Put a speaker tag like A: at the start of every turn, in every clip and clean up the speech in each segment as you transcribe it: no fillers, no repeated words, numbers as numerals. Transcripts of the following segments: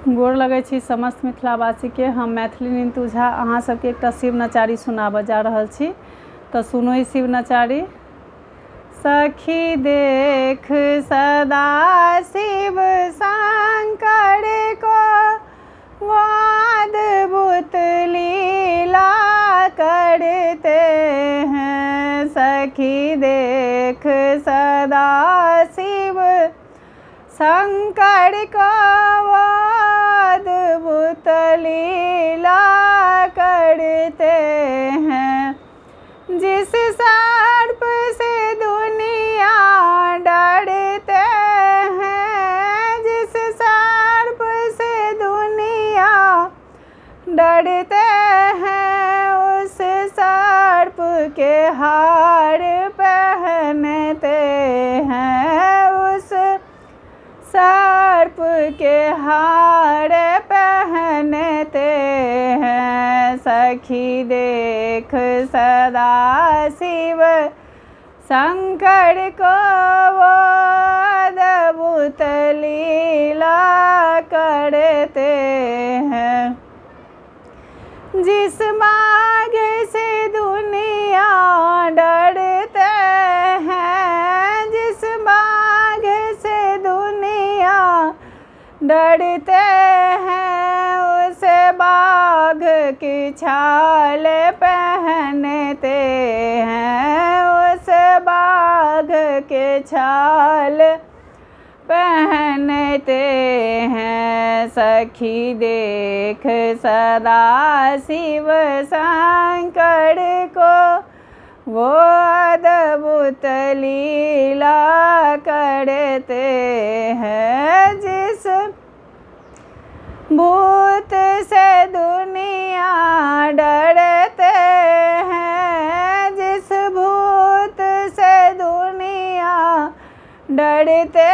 A: गोर लगै छी समस्त मिथिलावासी के। हम मैथिली नीतू झा अहाँ सबके एकटा शिव नचारी सुनाबऽ जा रहल छी, तऽ सुनो ई शिव नचारी। सखी देख सदा शिव शंकर को वो अद्भुत लीला करते हैं। सखी देख सदा शिव शंकर को वो अद्भुत लीला करते हैं। जिस सर्प से दुनिया डरते हैं, जिस सर्प से दुनिया डरते हैं, उस सर्प के हार पहनते हैं, उस सर्प के हार पहनते हैं। सखी देख सदा शिव शंकर को वो अद्भुत लीला करते हैं। जिस मार्ग से दुनिया डरते हैं, जिस मार्ग से दुनिया डरते हैं, उस बाघ की छाल पहनते हैं, उस बाघ के छाल पहनते हैं। सखी देख सदा शिव शंकर को वो अद्भुत लीला करते हैं। जिस भूत से दुनिया डरते हैं, जिस भूत से दुनिया डरते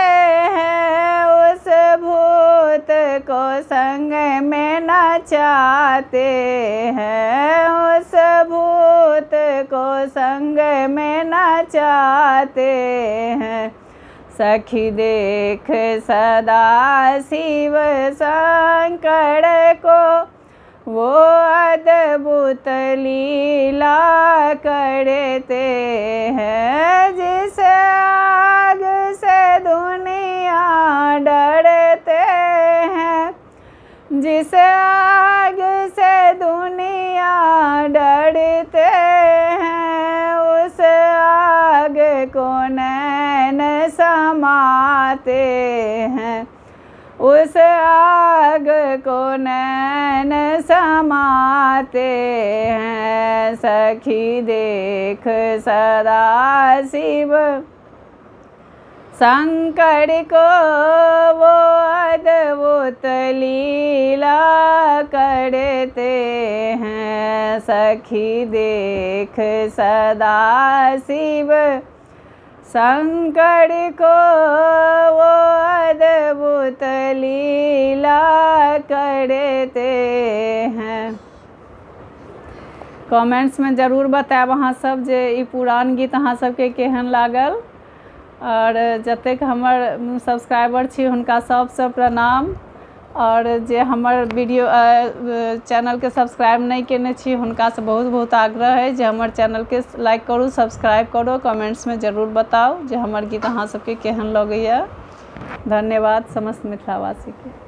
A: हैं, उस भूत को संग में नचाते हैं, उस भूत को संग में नचाते हैं। सखी देख सदा शिव शंकर को वो अद्भुत लीला करते हैं। जिस आग से दुनिया डरते हैं, जिस आग से दुनिया डरते हैं, उस आग को नैन समाते हैं, उस आग को नैन समाते हैं। सखी देख सदा शिव शंकर को वो अद्भुत लीला करते हैं। सखी देख सदा शिव शंकर को वो अद्भुत लीला करते हैं। कमेंट्स में जरूर बताएब अहाँ सब जे ई पुरान गीत अहाँ सबके केहन लागल। और जतेक हमर सब्सक्राइबर छी हुनका सबसँ प्रणाम। और जे हमर वीडियो चैनल के सब्सक्राइब नहीं केने छी हुनकासँ बहुत बहुत आग्रह है जे हमर चैनल के लाइक करू, सब्सक्राइब करू, कमेंट्स में जरूर बताओ जे हमर गीत अहाँ सबके केहन लगैया। धन्यवाद समस्त मिथिलावासी के।